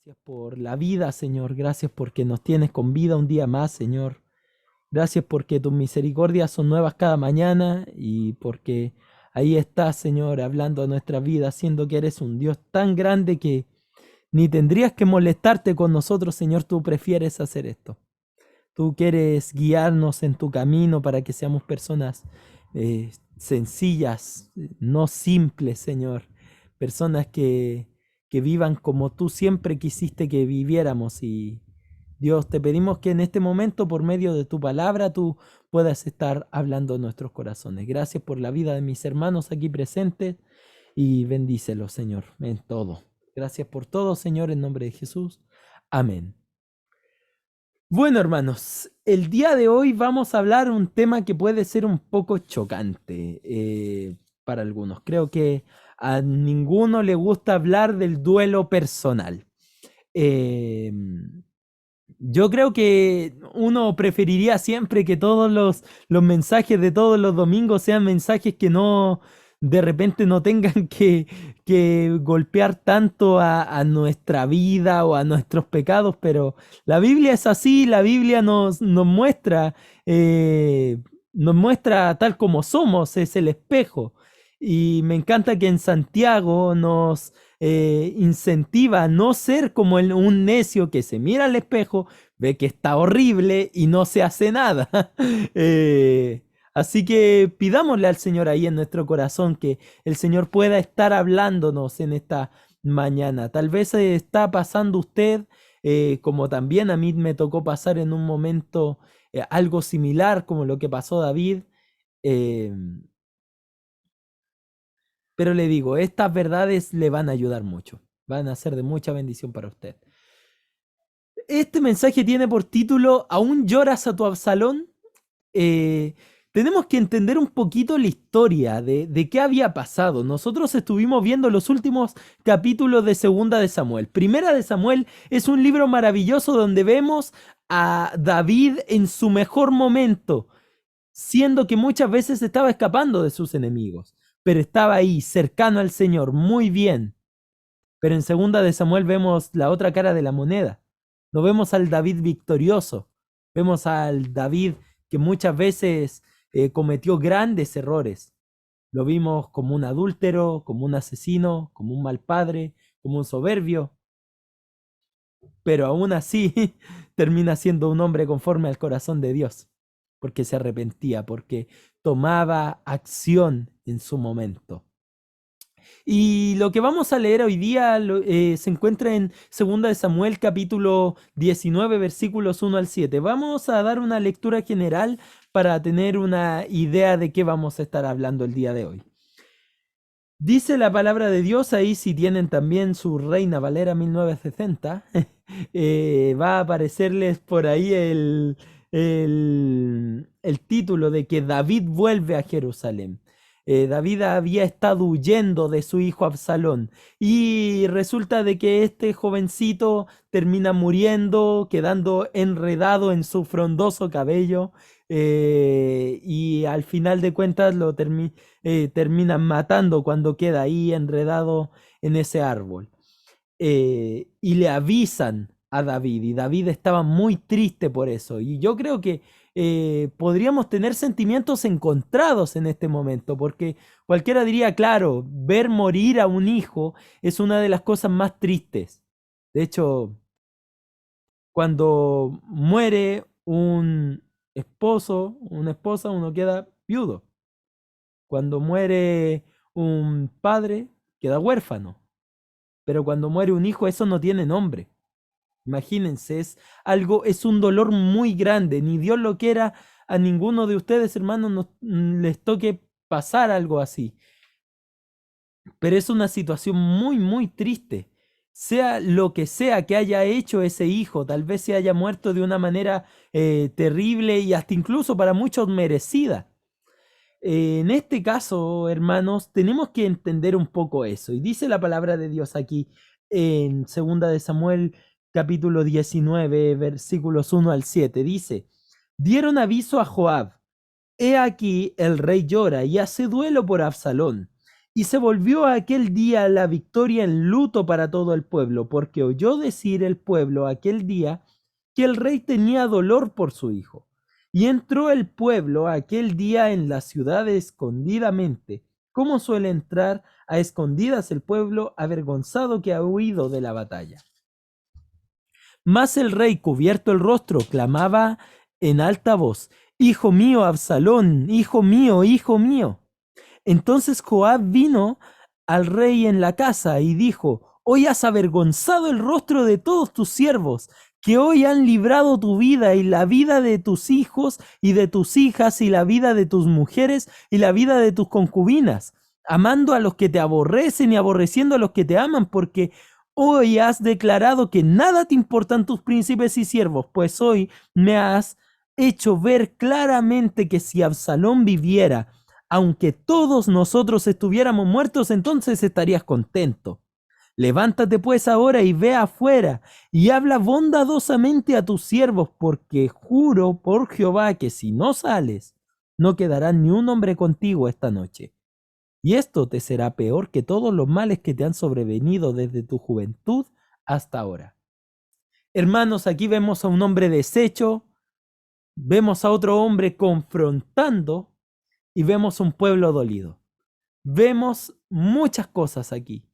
Gracias por la vida, Señor. Gracias porque nos tienes con vida un día más, Señor. Gracias porque tus misericordias son nuevas cada mañana y porque ahí estás, Señor, hablando a nuestra vida, siendo que eres un Dios tan grande que ni tendrías que molestarte con nosotros, Señor. Tú prefieres hacer esto. Tú quieres guiarnos en tu camino para que seamos personas sencillas, no simples, Señor. Personas que vivan como tú siempre quisiste que viviéramos. Y Dios, te pedimos que en este momento, por medio de tu palabra, tú puedas estar hablando en nuestros corazones. Gracias por la vida de mis hermanos aquí presentes y bendícelos, Señor, en todo. Gracias por todo, Señor, en nombre de Jesús. Amén. Bueno, hermanos, el día de hoy vamos a hablar un tema que puede ser un poco chocante para algunos. Creo que a ninguno le gusta hablar del duelo personal. Eh, yo creo que uno preferiría siempre que todos los mensajes de todos los domingos sean mensajes que no, de repente no tengan que golpear tanto a nuestra vida o a nuestros pecados, pero la Biblia es así, la Biblia eh, nos muestra tal como somos, es el espejo. Y me encanta que en Santiago nos incentiva a no ser como un necio que se mira al espejo, ve que está horrible y no se hace nada. Así que pidámosle al Señor ahí en nuestro corazón que el Señor pueda estar hablándonos en esta mañana. Tal vez está pasando usted, como también a mí me tocó pasar en un momento algo similar como lo que pasó David. eh, pero le digo, estas verdades le van a ayudar mucho, van a ser de mucha bendición para usted. Este mensaje tiene por título ¿Aún lloras a tu Absalón? Eh, Tenemos que entender un poquito la historia de qué había pasado. Nosotros estuvimos viendo los últimos capítulos de Segunda de Samuel. Primera de Samuel es un libro maravilloso donde vemos a David en su mejor momento, siendo que muchas veces estaba escapando de sus enemigos, pero estaba ahí, cercano al Señor, muy bien. Pero en Segunda de Samuel vemos la otra cara de la moneda. No vemos al David victorioso, vemos al David que muchas veces cometió grandes errores. Lo vimos como un adúltero, como un asesino, como un mal padre, como un soberbio, pero aún así termina siendo un hombre conforme al corazón de Dios, porque se arrepentía, porque tomaba acción en su momento. Y lo que vamos a leer hoy día se encuentra en 2 de Samuel capítulo 19 versículos 1 al 7. Vamos a dar una lectura general para tener una idea de qué vamos a estar hablando el día de hoy. Dice la palabra de Dios ahí, si tienen también su Reina Valera 1960, va a aparecerles por ahí el título de que David vuelve a Jerusalén. David había estado huyendo de su hijo Absalón y resulta de que este jovencito termina muriendo, quedando enredado en su frondoso cabello, y al final de cuentas terminan matando cuando queda ahí enredado en ese árbol. Y le avisan a David y David estaba muy triste por eso. Y yo creo que podríamos tener sentimientos encontrados en este momento, porque cualquiera diría, claro, ver morir a un hijo es una de las cosas más tristes. De hecho, cuando muere un esposo, una esposa, uno queda viudo. Cuando muere un padre, queda huérfano. Pero cuando muere un hijo, eso no tiene nombre. Imagínense, es un dolor muy grande. Ni Dios lo quiera a ninguno de ustedes, hermanos, les toque pasar algo así. Pero es una situación muy, muy triste. Sea lo que sea que haya hecho ese hijo, tal vez se haya muerto de una manera terrible y hasta incluso para muchos merecida. En este caso, hermanos, tenemos que entender un poco eso. Y dice la palabra de Dios aquí en 2 de Samuel capítulo 19, versículos 1 al 7. Dice, dieron aviso a Joab, he aquí el rey llora y hace duelo por Absalón. Y se volvió aquel día la victoria en luto para todo el pueblo, porque oyó decir el pueblo aquel día que el rey tenía dolor por su hijo. Y entró el pueblo aquel día en la ciudad escondidamente, como suele entrar a escondidas el pueblo avergonzado que ha huido de la batalla. Mas el rey, cubierto el rostro, clamaba en alta voz: Hijo mío, Absalón, hijo mío, hijo mío. Entonces Joab vino al rey en la casa y dijo: Hoy has avergonzado el rostro de todos tus siervos, que hoy han librado tu vida y la vida de tus hijos y de tus hijas y la vida de tus mujeres y la vida de tus concubinas, amando a los que te aborrecen y aborreciendo a los que te aman, porque hoy has declarado que nada te importan tus príncipes y siervos, pues hoy me has hecho ver claramente que si Absalón viviera, aunque todos nosotros estuviéramos muertos, entonces estarías contento. Levántate pues ahora y ve afuera y habla bondadosamente a tus siervos, porque juro por Jehová que si no sales, no quedará ni un hombre contigo esta noche. Y esto te será peor que todos los males que te han sobrevenido desde tu juventud hasta ahora. Hermanos, aquí vemos a un hombre deshecho, vemos a otro hombre confrontando y vemos un pueblo dolido. Vemos muchas cosas aquí.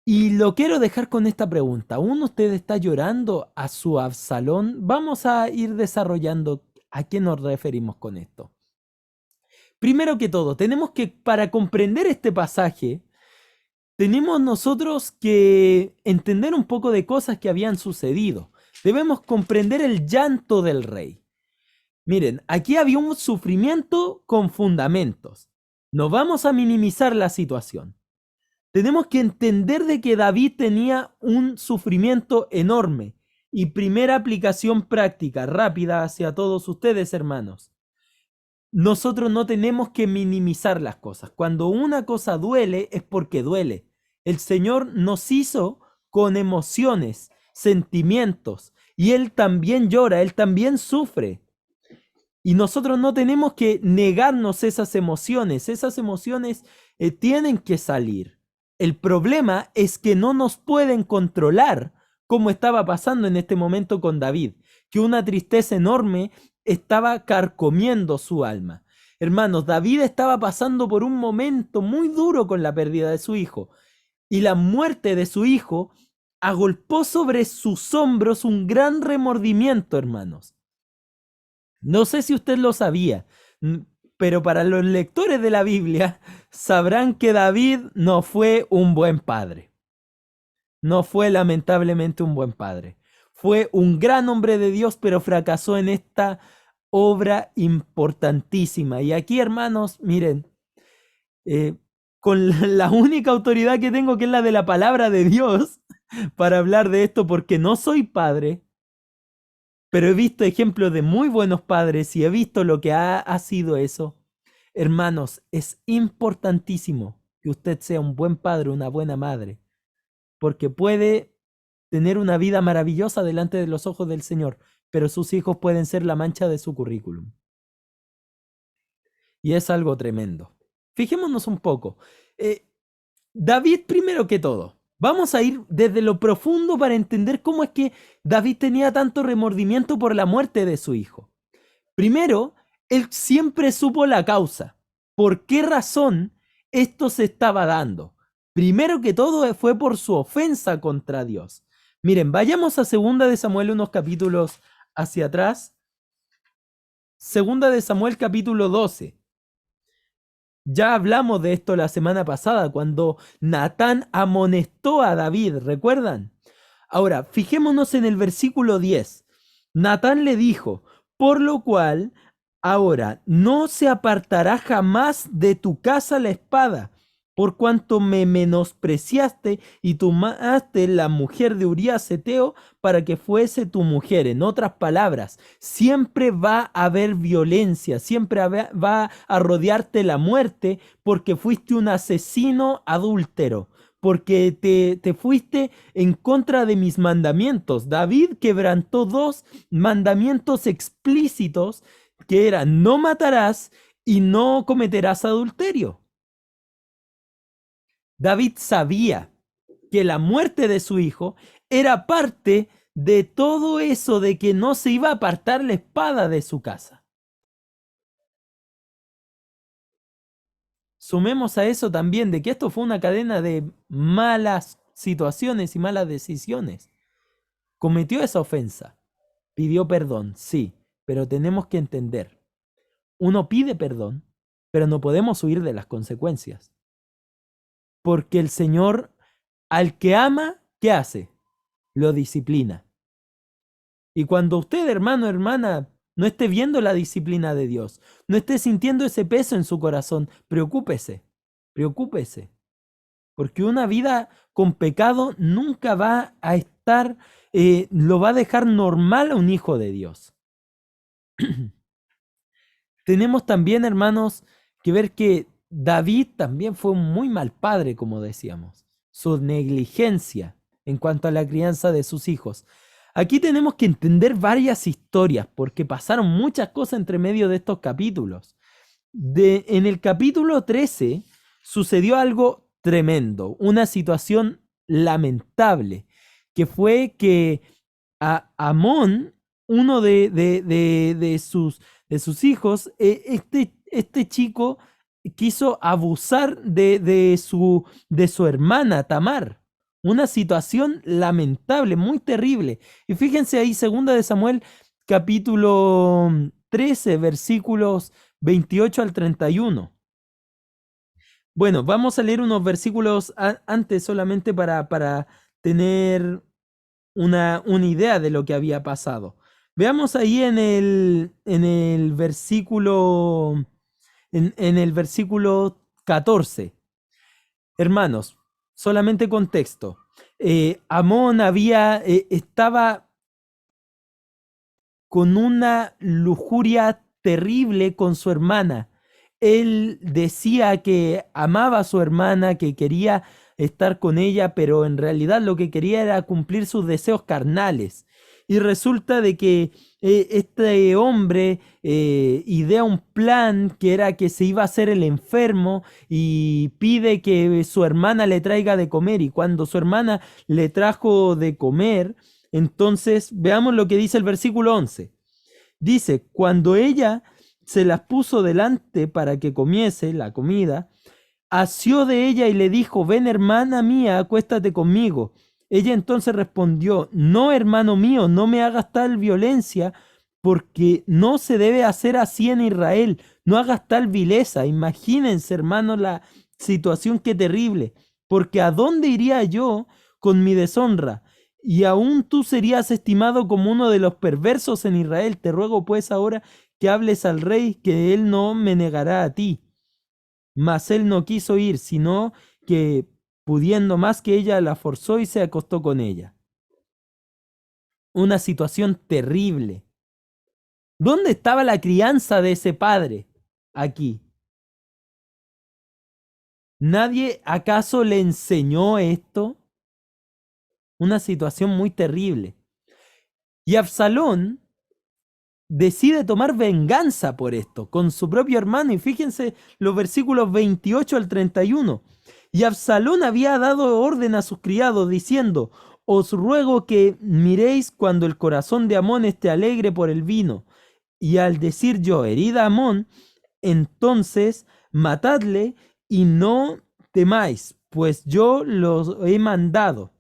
Y lo quiero dejar con esta pregunta. ¿Aún usted está llorando a su Absalón? Vamos a ir desarrollando a qué nos referimos con esto. Primero que todo, tenemos que, para comprender este pasaje, tenemos nosotros que entender un poco de cosas que habían sucedido. Debemos comprender el llanto del rey. Miren, aquí había un sufrimiento con fundamentos. No vamos a minimizar la situación. Tenemos que entender de que David tenía un sufrimiento enorme. Y primera aplicación práctica, rápida hacia todos ustedes, hermanos. Nosotros no tenemos que minimizar las cosas. Cuando una cosa duele es porque duele. El Señor nos hizo con emociones, sentimientos, y Él también llora, Él también sufre. Y nosotros no tenemos que negarnos esas emociones tienen que salir. El problema es que no nos pueden controlar, como estaba pasando en este momento con David, que una tristeza enorme estaba carcomiendo su alma. Hermanos, David estaba pasando por un momento muy duro con la pérdida de su hijo, y la muerte de su hijo agolpó sobre sus hombros un gran remordimiento, hermanos. No sé si usted lo sabía, pero para los lectores de la Biblia sabrán que David no fue un buen padre. No fue lamentablemente un buen padre. Fue un gran hombre de Dios, pero fracasó en esta obra importantísima. Y aquí, hermanos, miren, con la única autoridad que tengo, que es la de la palabra de Dios, para hablar de esto, porque no soy padre, pero he visto ejemplos de muy buenos padres y he visto lo que ha sido eso. Hermanos, es importantísimo que usted sea un buen padre, una buena madre, porque puede tener una vida maravillosa delante de los ojos del Señor, pero sus hijos pueden ser la mancha de su currículum. Y es algo tremendo. Fijémonos un poco. David, primero que todo, vamos a ir desde lo profundo para entender cómo es que David tenía tanto remordimiento por la muerte de su hijo. Primero, él siempre supo la causa. ¿Por qué razón esto se estaba dando? Primero que todo fue por su ofensa contra Dios. Miren, vayamos a 2 de Samuel unos capítulos hacia atrás. 2 de Samuel capítulo 12. Ya hablamos de esto la semana pasada, cuando Natán amonestó a David, ¿recuerdan? Ahora, fijémonos en el versículo 10. Natán le dijo: por lo cual, ahora no se apartará jamás de tu casa la espada, por cuanto me menospreciaste y tomaste la mujer de Urías Heteo para que fuese tu mujer. En otras palabras, siempre va a haber violencia, siempre va a rodearte la muerte, porque fuiste un asesino adúltero, porque te fuiste en contra de mis mandamientos. David quebrantó 2 mandamientos explícitos, que eran: no matarás y no cometerás adulterio. David sabía que la muerte de su hijo era parte de todo eso de que no se iba a apartar la espada de su casa. Sumemos a eso también de que esto fue una cadena de malas situaciones y malas decisiones. Cometió esa ofensa, pidió perdón, sí, pero tenemos que entender, uno pide perdón, pero no podemos huir de las consecuencias. Porque el Señor, al que ama, ¿qué hace? Lo disciplina. Y cuando usted, hermano, hermana, no esté viendo la disciplina de Dios, no esté sintiendo ese peso en su corazón, preocúpese, preocúpese. Porque una vida con pecado nunca va a estar, lo va a dejar normal a un hijo de Dios. Tenemos también, hermanos, que ver que David también fue un muy mal padre, como decíamos. Su negligencia en cuanto a la crianza de sus hijos. Aquí tenemos que entender varias historias, porque pasaron muchas cosas entre medio de estos capítulos. En el capítulo 13 sucedió algo tremendo, una situación lamentable, que fue que Amón, uno de sus hijos, este chico quiso abusar de su hermana Tamar. Una situación lamentable, muy terrible. Y fíjense ahí, 2 de Samuel, capítulo 13, versículos 28 al 31. Bueno, vamos a leer unos versículos antes solamente para tener una idea de lo que había pasado. Veamos ahí en el versículo, en el versículo 14. Hermanos, solamente contexto. Amón estaba con una lujuria terrible con su hermana. Él decía que amaba a su hermana, que quería estar con ella, pero en realidad lo que quería era cumplir sus deseos carnales. Y resulta de que este hombre idea un plan que era que se iba a hacer el enfermo y pide que su hermana le traiga de comer. Y cuando su hermana le trajo de comer, entonces veamos lo que dice el versículo 11. Dice, cuando ella se las puso delante para que comiese la comida, asió de ella y le dijo, ven hermana mía, acuéstate conmigo. Ella entonces respondió, no hermano mío, no me hagas tal violencia, porque no se debe hacer así en Israel, no hagas tal vileza. Imagínense, hermanos, la situación qué terrible, porque ¿a dónde iría yo con mi deshonra? Y aún tú serías estimado como uno de los perversos en Israel. Te ruego pues ahora que hables al rey, que él no me negará a ti. Mas él no quiso ir, sino que pudiendo más que ella, la forzó y se acostó con ella. Una situación terrible. ¿Dónde estaba la crianza de ese padre? Aquí. ¿Nadie acaso le enseñó esto? Una situación muy terrible. Y Absalón decide tomar venganza por esto con su propio hermano. Y fíjense los versículos 28 al 31. Y Absalón había dado orden a sus criados diciendo, os ruego que miréis cuando el corazón de Amón esté alegre por el vino. Y al decir yo, herida a Amón, entonces matadle y no temáis, pues yo los he mandado.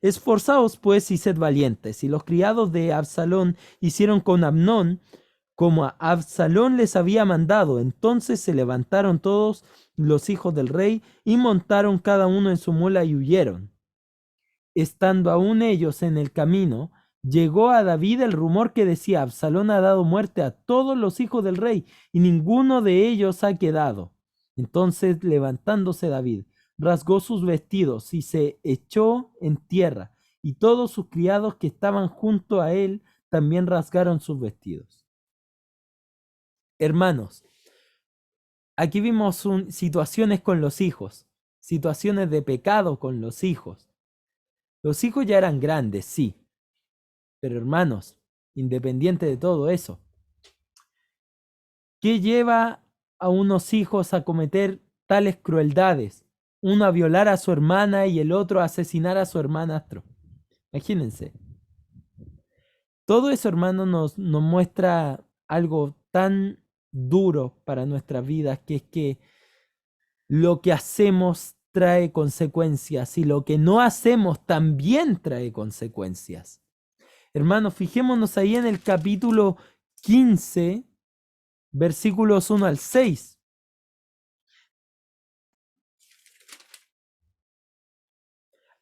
Esforzaos pues y sed valientes. Y los criados de Absalón hicieron con Amnón como a Absalón les había mandado. Entonces se levantaron todos los hijos del rey y montaron cada uno en su mula y huyeron. Estando aún ellos en el camino, llegó a David el rumor que decía, Absalón ha dado muerte a todos los hijos del rey y ninguno de ellos ha quedado. Entonces levantándose David, rasgó sus vestidos y se echó en tierra, y todos sus criados que estaban junto a él también rasgaron sus vestidos. Hermanos, aquí vimos situaciones con los hijos, situaciones de pecado con los hijos. Los hijos ya eran grandes, sí, pero hermanos, independiente de todo eso, ¿qué lleva a unos hijos a cometer tales crueldades? uno a violar a su hermana y el otro a asesinar a su hermanastro. Imagínense. Todo eso, hermano, nos muestra algo tan duro para nuestras vidas, que es que lo que hacemos trae consecuencias y lo que no hacemos también trae consecuencias. Hermanos, fijémonos ahí en el capítulo 15, versículos 1 al 6.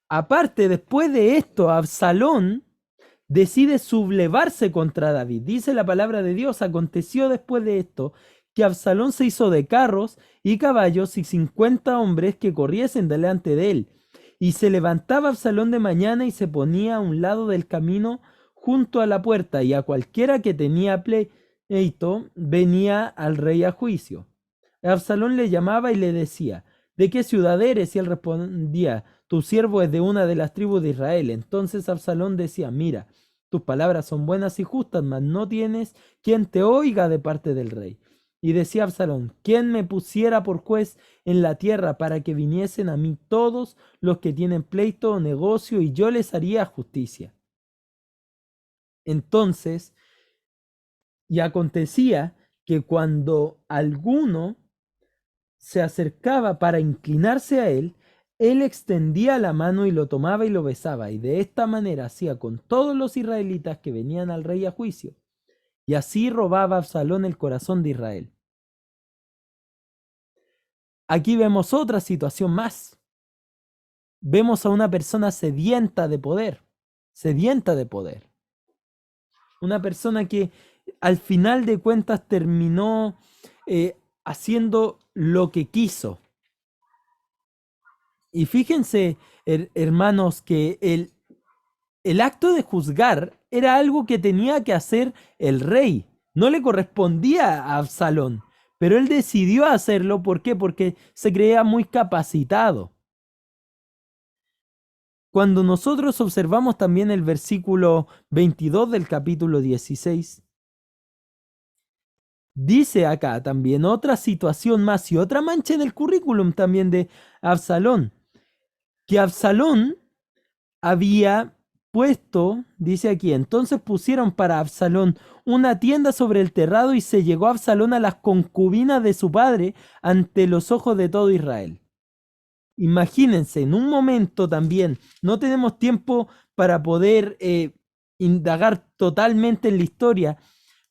Aparte, después de esto, Absalón decide sublevarse contra David. Dice la palabra de Dios: aconteció después de esto que Absalón se hizo de carros y caballos y 50 hombres que corriesen delante de él. Y se levantaba Absalón de mañana y se ponía a un lado del camino junto a la puerta, y a cualquiera que tenía pleito venía al rey a juicio. Absalón le llamaba y le decía: ¿de qué ciudad eres? Y él respondía: tu siervo es de una de las tribus de Israel. Entonces Absalón decía: mira, tus palabras son buenas y justas, mas no tienes quien te oiga de parte del rey. Y decía Absalón: ¿quién me pusiera por juez en la tierra para que viniesen a mí todos los que tienen pleito o negocio, y yo les haría justicia? Entonces, y acontecía que cuando alguno se acercaba para inclinarse a él, él extendía la mano y lo tomaba y lo besaba, y de esta manera hacía con todos los israelitas que venían al rey a juicio. Y así robaba Absalón el corazón de Israel. Aquí vemos otra situación más. Vemos a una persona sedienta de poder, sedienta de poder. Una persona que al final de cuentas terminó haciendo lo que quiso. Y fíjense, hermanos, que el acto de juzgar era algo que tenía que hacer el rey. No le correspondía a Absalón, pero él decidió hacerlo. ¿Por qué? Porque se creía muy capacitado. Cuando nosotros observamos también el versículo 22 del capítulo 16, dice acá también otra situación más y otra mancha en el currículum también de Absalón, que Absalón había puesto, dice aquí: entonces pusieron para Absalón una tienda sobre el terrado, y se llegó Absalón a las concubinas de su padre ante los ojos de todo Israel. Imagínense, en un momento también, no tenemos tiempo para poder indagar totalmente en la historia,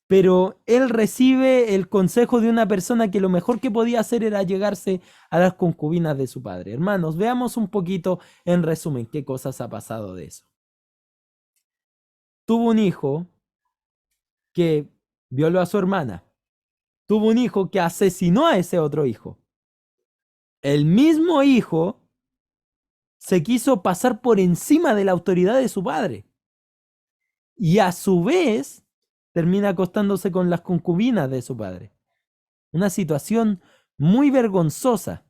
pero él recibe el consejo de una persona que lo mejor que podía hacer era llegarse a las concubinas de su padre. Hermanos, veamos un poquito en resumen qué cosas ha pasado de eso. Tuvo un hijo que violó a su hermana. Tuvo un hijo que asesinó a ese otro hijo. El mismo hijo se quiso pasar por encima de la autoridad de su padre. Y a su vez termina acostándose con las concubinas de su padre. Una situación muy vergonzosa.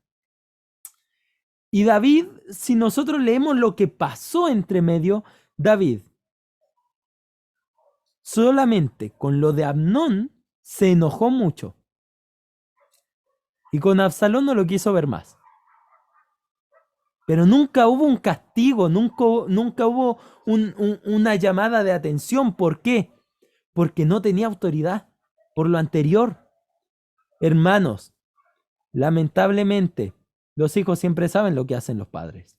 Y David, si nosotros leemos lo que pasó entre medio, David solamente con lo de Amnón se enojó mucho. Y con Absalón no lo quiso ver más. Pero nunca hubo un castigo, nunca hubo una llamada de atención. ¿Por qué? Porque no tenía autoridad por lo anterior. Hermanos, lamentablemente, los hijos siempre saben lo que hacen los padres.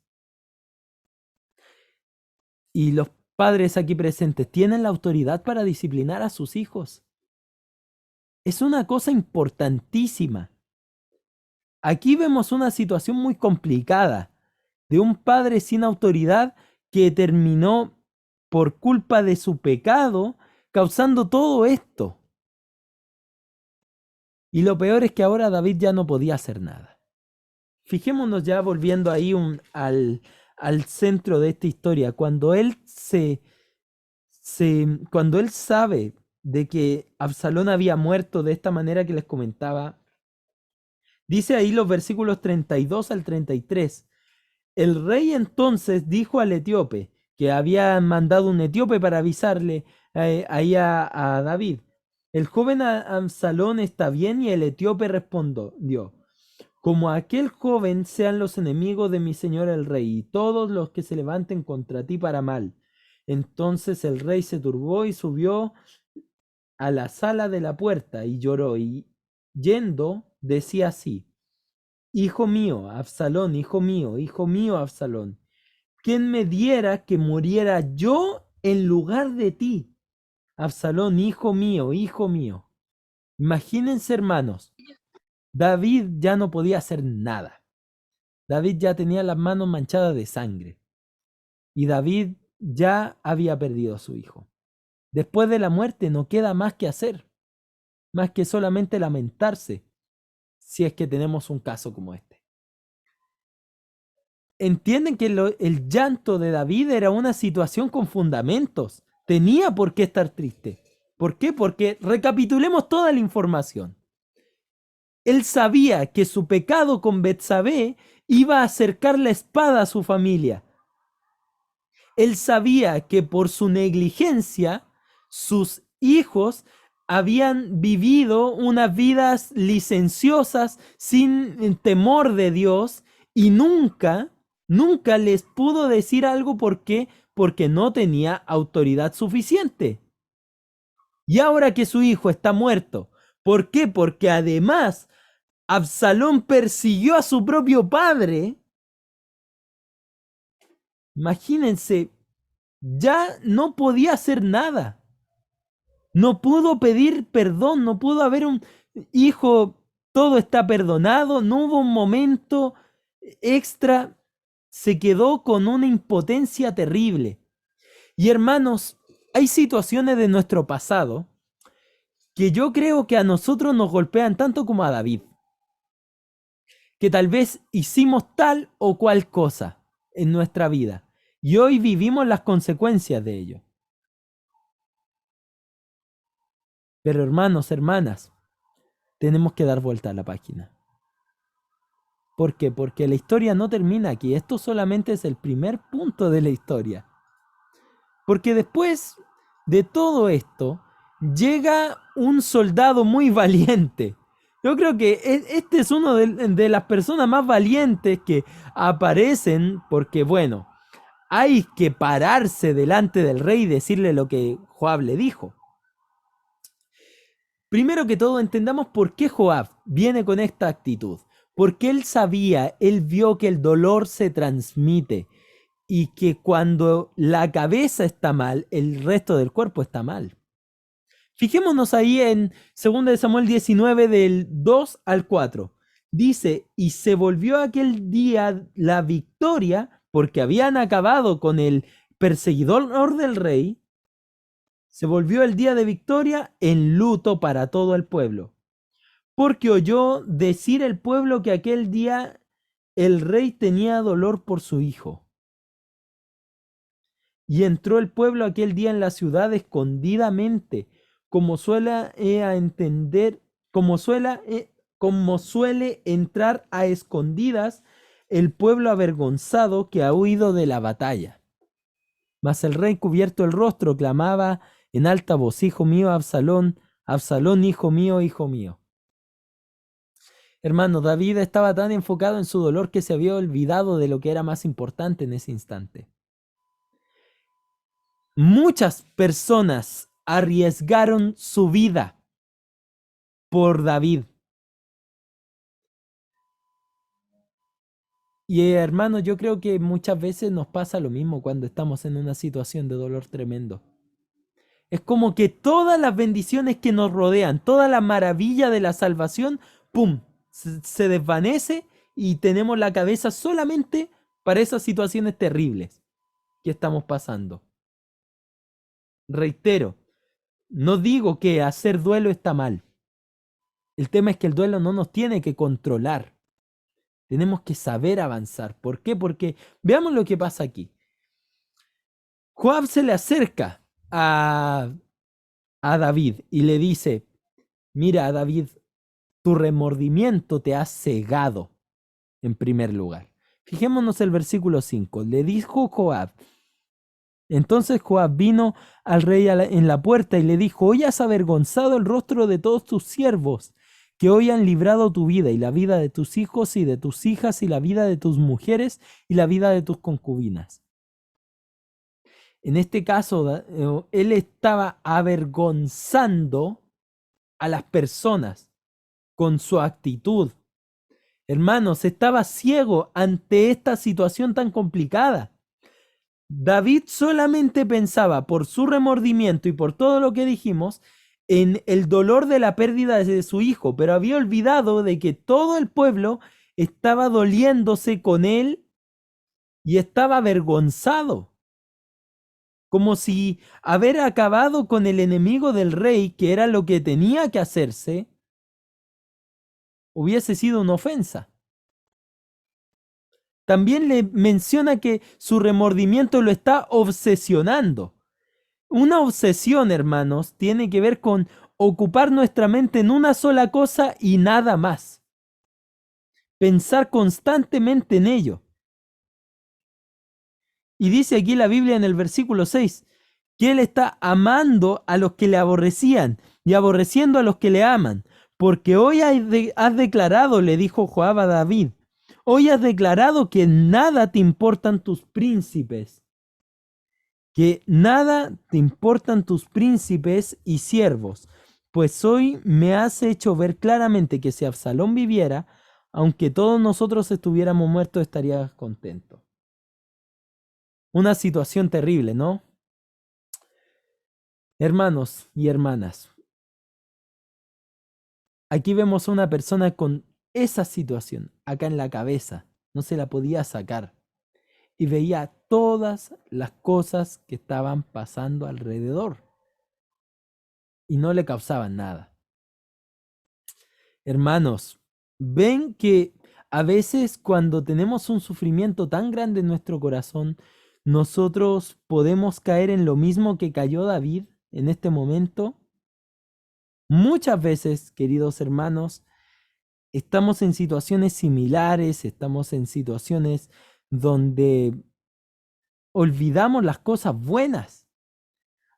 Y los padres aquí presentes tienen la autoridad para disciplinar a sus hijos. Es una cosa importantísima. Aquí vemos una situación muy complicada de un padre sin autoridad que terminó por culpa de su pecado causando todo esto. Y lo peor es que ahora David ya no podía hacer nada. Fijémonos ya volviendo ahí al centro de esta historia. Cuando él cuando él sabe de que Absalón había muerto de esta manera que les comentaba, dice ahí los versículos 32 al 33. El rey entonces dijo al etíope, que había mandado un etíope para avisarle ahí a David: el joven Absalón está bien. Y el etíope respondió: como aquel joven sean los enemigos de mi señor el rey, y todos los que se levanten contra ti para mal. Entonces el rey se turbó y subió a la sala de la puerta y lloró, y yendo decía así: Hijo mío, Absalón, hijo mío, Absalón, ¿quién me diera que muriera yo en lugar de ti? Absalón, hijo mío, hijo mío. Imagínense, hermanos, David ya no podía hacer nada. David ya tenía las manos manchadas de sangre. Y David ya había perdido a su hijo. Después de la muerte no queda más que hacer, más que solamente lamentarse, si es que tenemos un caso como este. Entienden que el llanto de David era una situación con fundamentos. Tenía por qué estar triste. ¿Por qué? Porque recapitulemos toda la información. Él sabía que su pecado con Betsabé iba a acercar la espada a su familia. Él sabía que por su negligencia sus hijos habían vivido unas vidas licenciosas sin temor de Dios y nunca les pudo decir algo porque no tenía autoridad suficiente. Y ahora que su hijo está muerto, ¿por qué? Porque además Absalón persiguió a su propio padre. Imagínense, ya no podía hacer nada. No pudo pedir perdón, no pudo haber un hijo, todo está perdonado, no hubo un momento extra, se quedó con una impotencia terrible. Y hermanos, hay situaciones de nuestro pasado que yo creo que a nosotros nos golpean tanto como a David, que tal vez hicimos tal o cual cosa en nuestra vida y hoy vivimos las consecuencias de ello. Pero hermanos, hermanas, tenemos que dar vuelta a la página. ¿Por qué? Porque la historia no termina aquí. Esto solamente es el primer punto de la historia. Porque después de todo esto, llega un soldado muy valiente. Yo creo que este es uno de las personas más valientes que aparecen porque, bueno, hay que pararse delante del rey y decirle lo que Joab le dijo. Primero que todo, entendamos por qué Joab viene con esta actitud. Porque él sabía, él vio que el dolor se transmite y que cuando la cabeza está mal, el resto del cuerpo está mal. Fijémonos ahí en 2 Samuel 19 del 2 al 4. Dice, y se volvió aquel día la victoria porque habían acabado con el perseguidor del rey. Se volvió el día de victoria en luto para todo el pueblo. Porque oyó decir el pueblo que aquel día el rey tenía dolor por su hijo. Y entró el pueblo aquel día en la ciudad escondidamente, como suele entrar a escondidas el pueblo avergonzado que ha huido de la batalla. Mas el rey, cubierto el rostro, clamaba en alta voz: Hijo mío, Absalón, Absalón, hijo mío, hijo mío. Hermano, David estaba tan enfocado en su dolor que se había olvidado de lo que era más importante en ese instante. Muchas personas arriesgaron su vida por David. Y hermano, yo creo que muchas veces nos pasa lo mismo cuando estamos en una situación de dolor tremendo. Es como que todas las bendiciones que nos rodean, toda la maravilla de la salvación, ¡pum!, se desvanece y tenemos la cabeza solamente para esas situaciones terribles que estamos pasando. Reitero, no digo que hacer duelo está mal. El tema es que el duelo no nos tiene que controlar. Tenemos que saber avanzar. ¿Por qué? Porque veamos lo que pasa aquí. Joab se le acerca a David y le dice: mira, David, tu remordimiento te ha cegado en primer lugar. Fijémonos el versículo 5. Le dijo Joab. Entonces Joab vino al rey en la puerta y le dijo: hoy has avergonzado el rostro de todos tus siervos que hoy han librado tu vida y la vida de tus hijos y de tus hijas y la vida de tus mujeres y la vida de tus concubinas. En este caso, él estaba avergonzando a las personas con su actitud. Hermanos, estaba ciego ante esta situación tan complicada. David solamente pensaba por su remordimiento y por todo lo que dijimos en el dolor de la pérdida de su hijo, pero había olvidado de que todo el pueblo estaba doliéndose con él y estaba avergonzado, como si haber acabado con el enemigo del rey, que era lo que tenía que hacerse, hubiese sido una ofensa. También le menciona que su remordimiento lo está obsesionando. Una obsesión, hermanos, tiene que ver con ocupar nuestra mente en una sola cosa y nada más. Pensar constantemente en ello. Y dice aquí la Biblia en el versículo 6, que él está amando a los que le aborrecían y aborreciendo a los que le aman. Porque hoy has declarado, le dijo Joab a David, hoy has declarado que nada te importan tus príncipes, que nada te importan tus príncipes y siervos, pues hoy me has hecho ver claramente que si Absalón viviera, aunque todos nosotros estuviéramos muertos, estarías contento. Una situación terrible, ¿no? Hermanos y hermanas, aquí vemos a una persona con esa situación acá en la cabeza, no se la podía sacar y veía todas las cosas que estaban pasando alrededor y no le causaban nada. Hermanos, ven que a veces cuando tenemos un sufrimiento tan grande en nuestro corazón, nosotros podemos caer en lo mismo que cayó David en este momento. Muchas veces, queridos hermanos, estamos en situaciones similares, estamos en situaciones donde olvidamos las cosas buenas.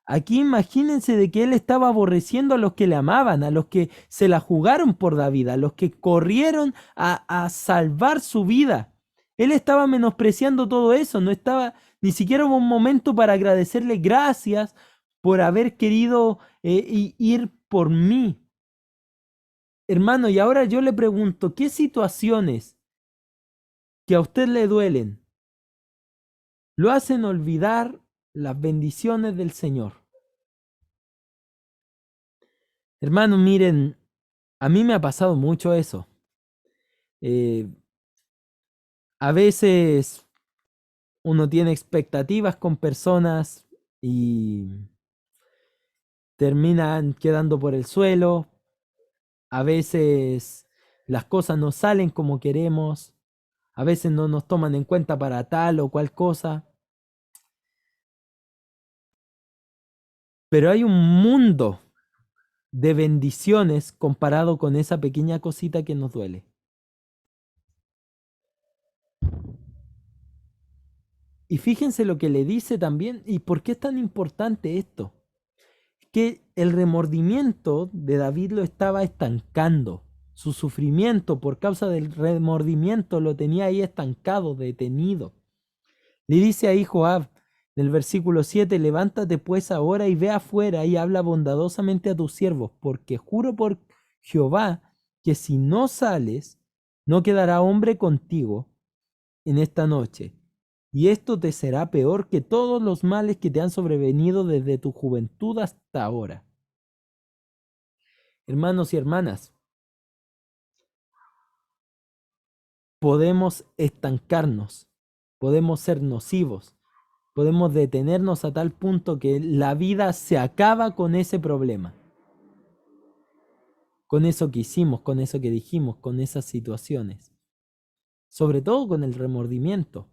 Aquí imagínense de que él estaba aborreciendo a los que le amaban, a los que se la jugaron por David, a los que corrieron a salvar su vida. Él estaba menospreciando todo eso, no estaba, ni siquiera hubo un momento para agradecerle gracias por haber querido ir por mí. Hermano, y ahora yo le pregunto, ¿qué situaciones que a usted le duelen lo hacen olvidar las bendiciones del Señor? Hermano, miren, a mí me ha pasado mucho eso. A veces uno tiene expectativas con personas y terminan quedando por el suelo. A veces las cosas no salen como queremos. A veces no nos toman en cuenta para tal o cual cosa. Pero hay un mundo de bendiciones comparado con esa pequeña cosita que nos duele. Y fíjense lo que le dice también, y por qué es tan importante esto, que el remordimiento de David lo estaba estancando. Su sufrimiento por causa del remordimiento lo tenía ahí estancado, detenido. Le dice ahí Joab, en el versículo 7, levántate pues ahora y ve afuera y habla bondadosamente a tus siervos, porque juro por Jehová que si no sales, no quedará hombre contigo en esta noche, y esto te será peor que todos los males que te han sobrevenido desde tu juventud hasta ahora. Hermanos y hermanas, podemos estancarnos, podemos ser nocivos, podemos detenernos a tal punto que la vida se acaba con ese problema, con eso que hicimos, con eso que dijimos, con esas situaciones, sobre todo con el remordimiento.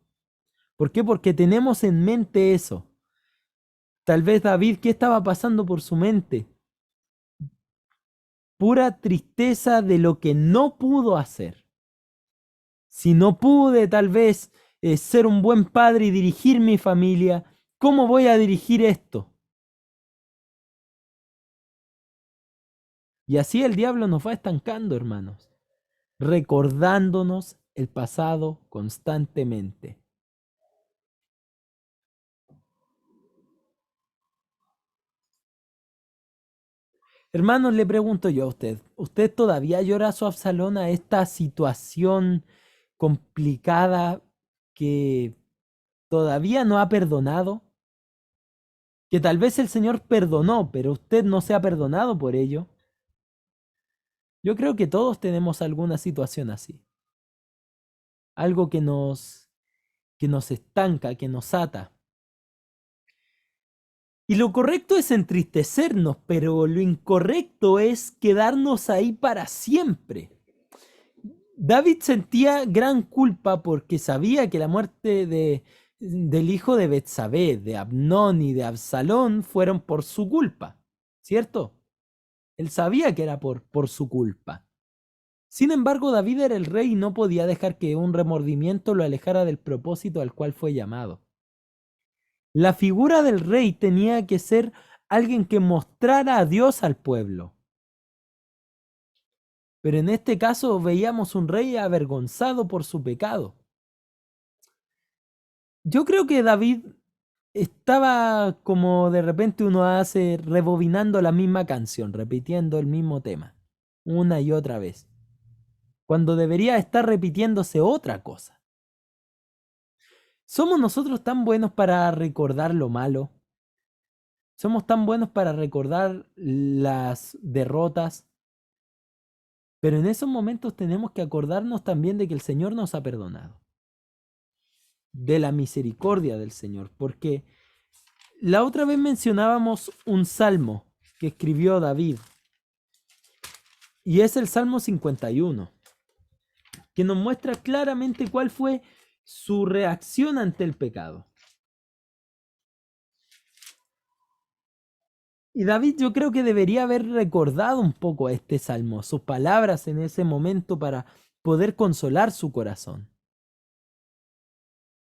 ¿Por qué? Porque tenemos en mente eso. Tal vez David, ¿qué estaba pasando por su mente? Pura tristeza de lo que no pudo hacer. Si no pude tal vez ser un buen padre y dirigir mi familia, ¿cómo voy a dirigir esto? Y así el diablo nos va estancando, hermanos, recordándonos el pasado constantemente. Hermanos, le pregunto yo a usted, ¿usted todavía llora a su Absalón a esta situación complicada que todavía no ha perdonado? Que tal vez el Señor perdonó, pero usted no se ha perdonado por ello. Yo creo que todos tenemos alguna situación así. Algo que nos estanca, que nos ata. Y lo correcto es entristecernos, pero lo incorrecto es quedarnos ahí para siempre. David sentía gran culpa porque sabía que la muerte del hijo de Betsabé, de Amnón y de Absalón fueron por su culpa, ¿cierto? Él sabía que era por su culpa. Sin embargo, David era el rey y no podía dejar que un remordimiento lo alejara del propósito al cual fue llamado. La figura del rey tenía que ser alguien que mostrara a Dios al pueblo. Pero en este caso veíamos un rey avergonzado por su pecado. Yo creo que David estaba como de repente uno hace rebobinando la misma canción, repitiendo el mismo tema, una y otra vez, cuando debería estar repitiéndose otra cosa. ¿Somos nosotros tan buenos para recordar lo malo? ¿Somos tan buenos para recordar las derrotas? Pero en esos momentos tenemos que acordarnos también de que el Señor nos ha perdonado, de la misericordia del Señor, porque la otra vez mencionábamos un salmo que escribió David, y es el Salmo 51, que nos muestra claramente cuál fue su reacción ante el pecado. Y David yo creo que debería haber recordado un poco a este salmo, sus palabras en ese momento para poder consolar su corazón.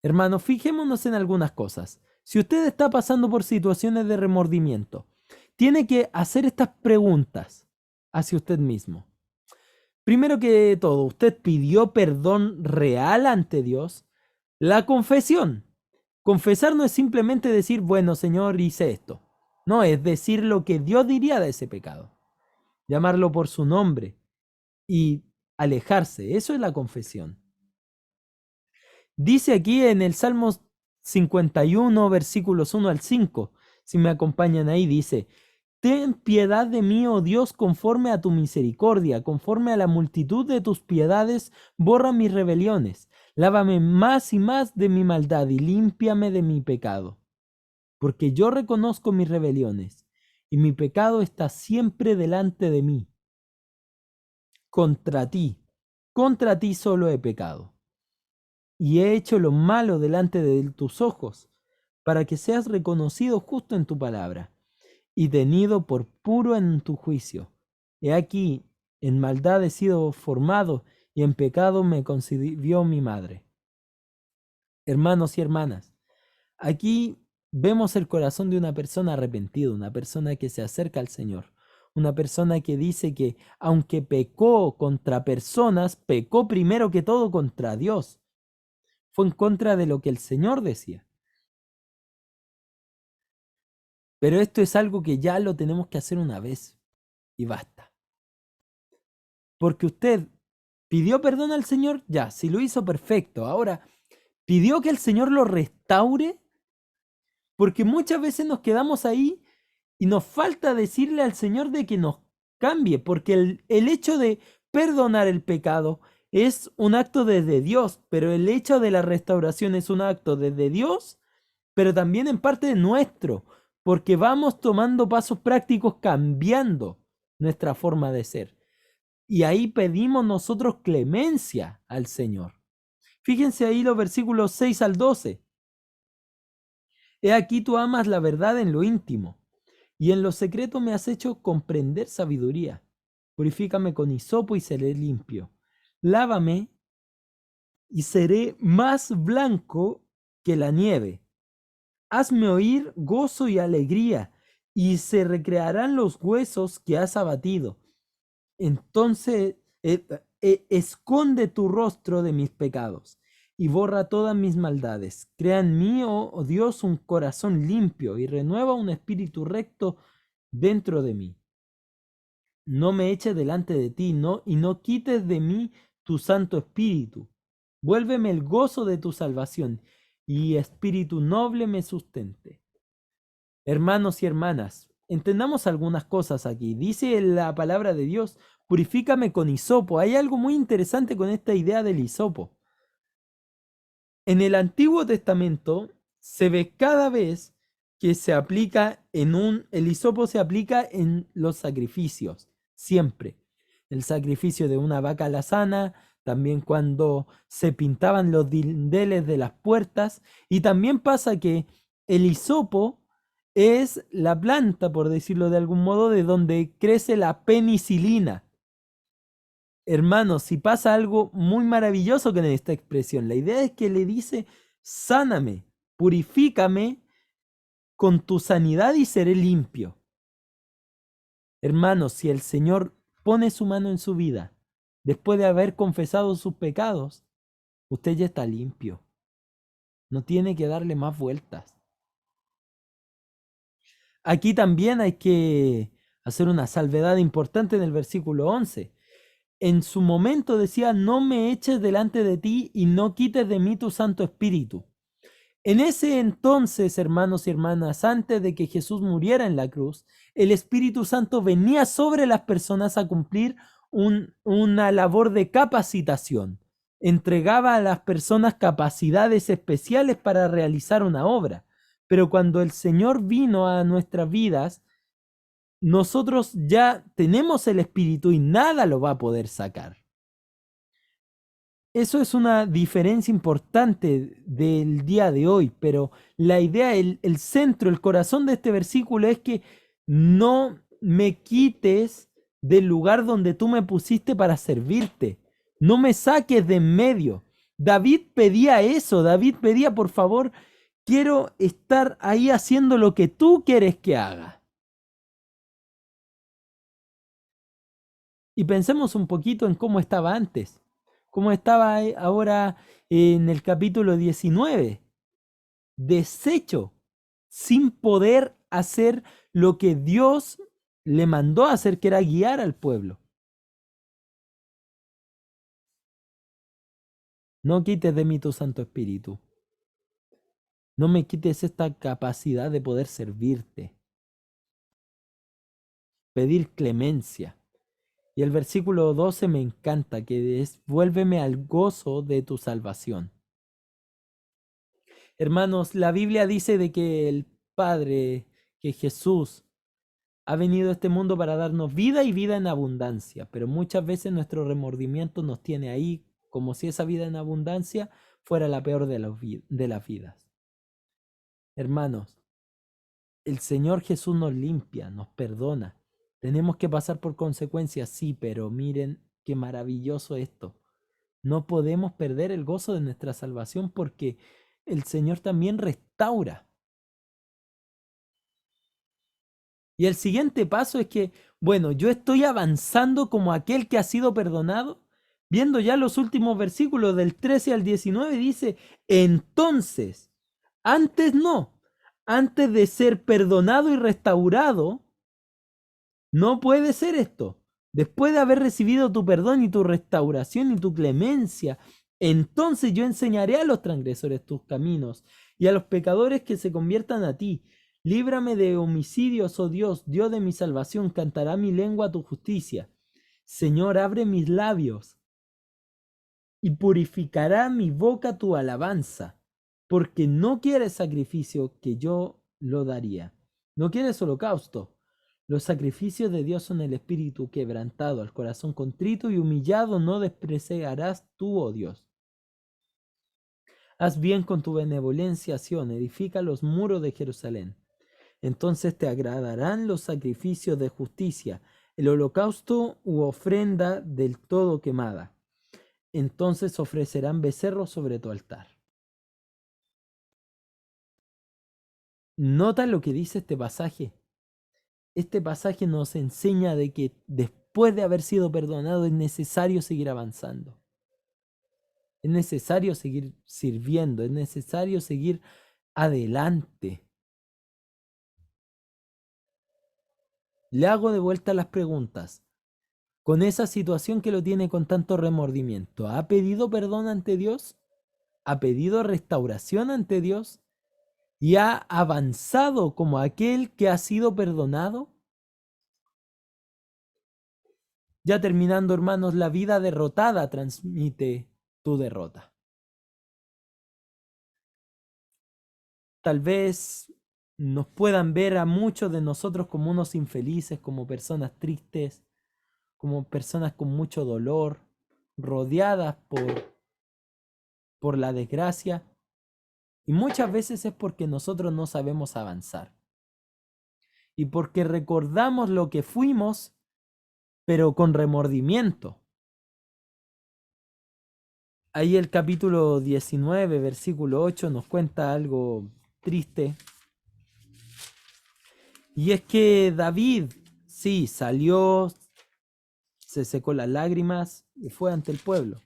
Hermanos, fijémonos en algunas cosas. Si usted está pasando por situaciones de remordimiento, tiene que hacer estas preguntas hacia usted mismo. Primero que todo, ¿usted pidió perdón real ante Dios? La confesión. Confesar no es simplemente decir, bueno, Señor, hice esto. No, es decir lo que Dios diría de ese pecado. Llamarlo por su nombre y alejarse. Eso es la confesión. Dice aquí en el Salmo 51, versículos 1 al 5, si me acompañan ahí, dice, ten piedad de mí, oh Dios, conforme a tu misericordia, conforme a la multitud de tus piedades, borra mis rebeliones. Lávame más y más de mi maldad y límpiame de mi pecado. Porque yo reconozco mis rebeliones y mi pecado está siempre delante de mí. Contra ti solo he pecado. Y he hecho lo malo delante de tus ojos, para que seas reconocido justo en tu palabra y tenido por puro en tu juicio. He aquí, en maldad he sido formado y en pecado me concibió mi madre. Hermanos y hermanas, aquí vemos el corazón de una persona arrepentida, una persona que se acerca al Señor, una persona que dice que aunque pecó contra personas, pecó primero que todo contra Dios. Fue en contra de lo que el Señor decía. Pero esto es algo que ya lo tenemos que hacer una vez y basta. Porque usted pidió perdón al Señor, ya, si lo hizo perfecto. Ahora, pidió que el Señor lo restaure, porque muchas veces nos quedamos ahí y nos falta decirle al Señor de que nos cambie, porque el hecho de perdonar el pecado es un acto desde Dios, pero el hecho de la restauración es un acto desde Dios, pero también en parte nuestro, porque vamos tomando pasos prácticos cambiando nuestra forma de ser. Y ahí pedimos nosotros clemencia al Señor. Fíjense ahí los versículos 6 al 12. He aquí tú amas la verdad en lo íntimo, y en lo secreto me has hecho comprender sabiduría. Purifícame con hisopo y seré limpio. Lávame y seré más blanco que la nieve. Hazme oír gozo y alegría, y se recrearán los huesos que has abatido. Entonces, esconde tu rostro de mis pecados y borra todas mis maldades. Crea en mí, oh Dios, un corazón limpio y renueva un espíritu recto dentro de mí. No me eches delante de ti, y no quites de mí tu Santo Espíritu. Vuélveme el gozo de tu salvación y espíritu noble me sustente. Hermanos y hermanas, entendamos algunas cosas aquí. Dice la palabra de Dios, purifícame con hisopo. Hay algo muy interesante con esta idea del hisopo. En el Antiguo Testamento se ve cada vez que se aplica el hisopo se aplica en los sacrificios, siempre. El sacrificio de una vaca alazana, también cuando se pintaban los dinteles de las puertas, y también pasa que el hisopo es la planta, por decirlo de algún modo, de donde crece la penicilina. Hermanos, si pasa algo muy maravilloso con esta expresión, la idea es que le dice, sáname, purifícame con tu sanidad y seré limpio. Hermanos, si el Señor pone su mano en su vida, después de haber confesado sus pecados, usted ya está limpio. No tiene que darle más vueltas. Aquí también hay que hacer una salvedad importante en el versículo 11. En su momento decía, no me eches delante de ti y no quites de mí tu Santo Espíritu. En ese entonces, hermanos y hermanas, antes de que Jesús muriera en la cruz, el Espíritu Santo venía sobre las personas a cumplir una labor de capacitación. Entregaba a las personas capacidades especiales para realizar una obra. Pero cuando el Señor vino a nuestras vidas, nosotros ya tenemos el Espíritu y nada lo va a poder sacar. Eso es una diferencia importante del día de hoy, pero la idea, el centro, el corazón de este versículo es que no me quites del lugar donde tú me pusiste para servirte. No me saques de en medio. David pedía eso, David pedía, por favor, quiero estar ahí haciendo lo que tú quieres que haga. Y pensemos un poquito en cómo estaba antes, cómo estaba ahora en el capítulo 19, deshecho, sin poder hacer lo que Dios le mandó a hacer, que era guiar al pueblo. No quites de mí tu Santo Espíritu. No me quites esta capacidad de poder servirte. Pedir clemencia. Y el versículo 12 me encanta, que es, vuélveme al gozo de tu salvación. Hermanos, la Biblia dice de que el Padre, que Jesús, ha venido a este mundo para darnos vida y vida en abundancia, pero muchas veces nuestro remordimiento nos tiene ahí como si esa vida en abundancia fuera la peor de las vidas. Hermanos, el Señor Jesús nos limpia, nos perdona. Tenemos que pasar por consecuencias, sí, pero miren qué maravilloso esto. No podemos perder el gozo de nuestra salvación porque el Señor también restaura. Y el siguiente paso es que, bueno, yo estoy avanzando como aquel que ha sido perdonado. Viendo ya los últimos versículos del 13 al 19 dice, entonces, antes no, antes de ser perdonado y restaurado, no puede ser esto. Después de haber recibido tu perdón y tu restauración y tu clemencia, entonces yo enseñaré a los transgresores tus caminos y a los pecadores que se conviertan a ti. Líbrame de homicidios, oh Dios, Dios de mi salvación, cantará mi lengua tu justicia. Señor, abre mis labios y purificará mi boca tu alabanza, porque no quieres sacrificio que yo lo daría. No quieres holocausto. Los sacrificios de Dios son el espíritu quebrantado, al corazón contrito y humillado no despreciarás tú, oh Dios. Haz bien con tu benevolencia, Sión, edifica los muros de Jerusalén. Entonces te agradarán los sacrificios de justicia, el holocausto u ofrenda del todo quemada. Entonces ofrecerán becerros sobre tu altar. Nota lo que dice este pasaje. Este pasaje nos enseña de que después de haber sido perdonado es necesario seguir avanzando. Es necesario seguir sirviendo, es necesario seguir adelante. Le hago de vuelta las preguntas. Con esa situación que lo tiene con tanto remordimiento, ¿ha pedido perdón ante Dios? ¿Ha pedido restauración ante Dios? ¿Y ha avanzado como aquel que ha sido perdonado? Ya terminando, hermanos, la vida derrotada transmite tu derrota. Tal vez nos puedan ver a muchos de nosotros como unos infelices, como personas tristes, como personas con mucho dolor, rodeadas por la desgracia. Y muchas veces es porque nosotros no sabemos avanzar. Y porque recordamos lo que fuimos, pero con remordimiento. Ahí el capítulo 19, versículo 8, nos cuenta algo triste. Y es que David, sí, salió, se secó las lágrimas y fue ante el pueblo.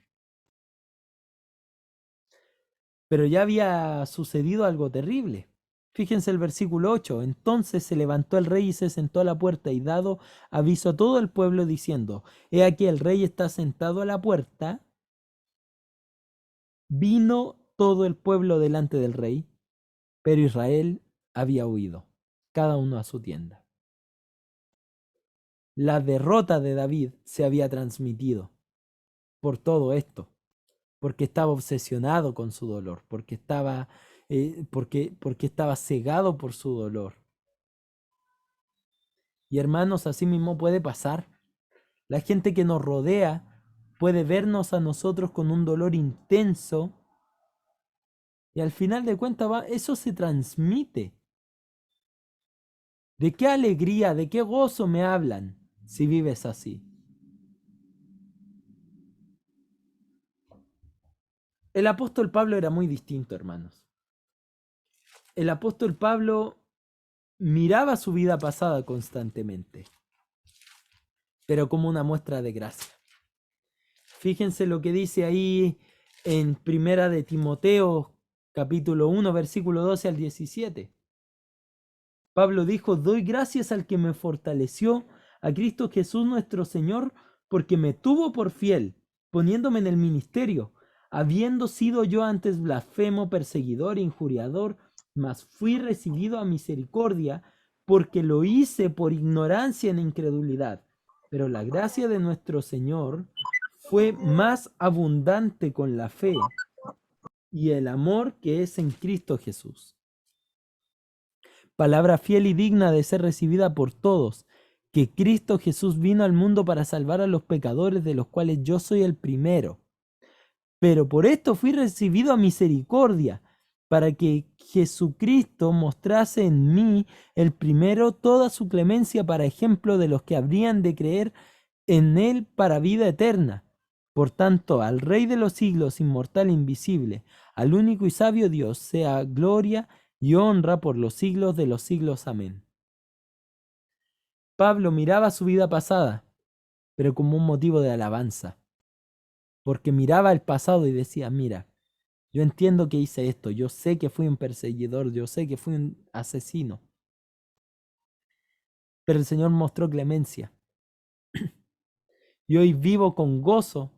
Pero ya había sucedido algo terrible. Fíjense el versículo 8. Entonces se levantó el rey y se sentó a la puerta y dado aviso a todo el pueblo diciendo, he aquí el rey está sentado a la puerta. Vino todo el pueblo delante del rey, pero Israel había huido, cada uno a su tienda. La derrota de David se había transmitido por todo esto, porque estaba obsesionado con su dolor, porque estaba cegado por su dolor. Y hermanos, así mismo puede pasar. La gente que nos rodea puede vernos a nosotros con un dolor intenso y al final de cuentas eso se transmite. ¿De qué alegría, de qué gozo me hablan si vives así? El apóstol Pablo era muy distinto, hermanos. El apóstol Pablo miraba su vida pasada constantemente, pero como una muestra de gracia. Fíjense lo que dice ahí en Primera de Timoteo, capítulo 1, versículo 12 al 17. Pablo dijo, doy gracias al que me fortaleció, a Cristo Jesús nuestro Señor, porque me tuvo por fiel, poniéndome en el ministerio, habiendo sido yo antes blasfemo, perseguidor, injuriador, mas fui recibido a misericordia, porque lo hice por ignorancia en incredulidad. Pero la gracia de nuestro Señor fue más abundante con la fe y el amor que es en Cristo Jesús. Palabra fiel y digna de ser recibida por todos, que Cristo Jesús vino al mundo para salvar a los pecadores, de los cuales yo soy el primero. Pero por esto fui recibido a misericordia, para que Jesucristo mostrase en mí el primero toda su clemencia para ejemplo de los que habrían de creer en él para vida eterna. Por tanto, al Rey de los siglos, inmortal e invisible, al único y sabio Dios, sea gloria y honra por los siglos de los siglos. Amén. Pablo miraba su vida pasada, pero como un motivo de alabanza, porque miraba el pasado y decía, mira, yo entiendo que hice esto, yo sé que fui un perseguidor, yo sé que fui un asesino, pero el Señor mostró clemencia. Y hoy vivo con gozo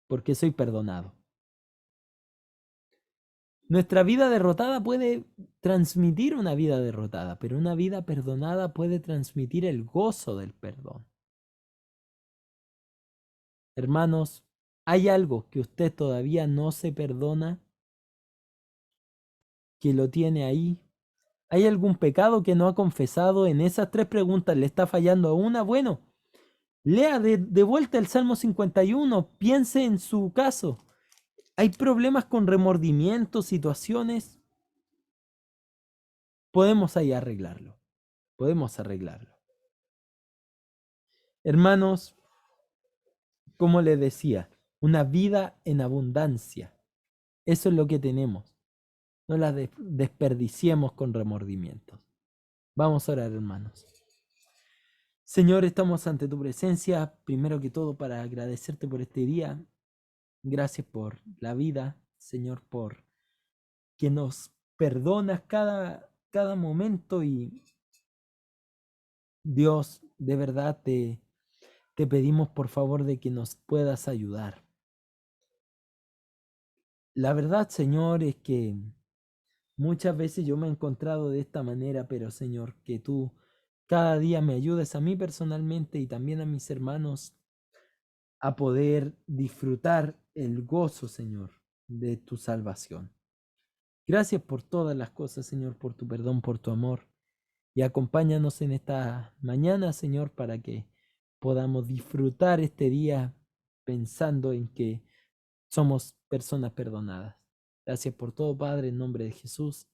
porque soy perdonado. Nuestra vida derrotada puede transmitir una vida derrotada, pero una vida perdonada puede transmitir el gozo del perdón. Hermanos, ¿hay algo que usted todavía no se perdona? ¿Que lo tiene ahí? ¿Hay algún pecado que no ha confesado? En esas tres preguntas le está fallando a una. Bueno, lea de vuelta el Salmo 51, piense en su caso. ¿Hay problemas con remordimientos, situaciones? Podemos ahí arreglarlo. Podemos arreglarlo. Hermanos, como les decía, una vida en abundancia. Eso es lo que tenemos. No la desperdiciemos con remordimientos. Vamos a orar, hermanos. Señor, estamos ante tu presencia, primero que todo para agradecerte por este día. Gracias por la vida, Señor, por que nos perdonas cada momento y Dios, de verdad te pedimos por favor de que nos puedas ayudar. La verdad, Señor, es que muchas veces yo me he encontrado de esta manera, pero Señor, que tú cada día me ayudes a mí personalmente y también a mis hermanos a poder disfrutar el gozo, Señor, de tu salvación. Gracias por todas las cosas, Señor, por tu perdón, por tu amor. Y acompáñanos en esta mañana, Señor, para que podamos disfrutar este día pensando en que somos personas perdonadas. Gracias por todo, Padre, en nombre de Jesús.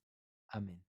Amén.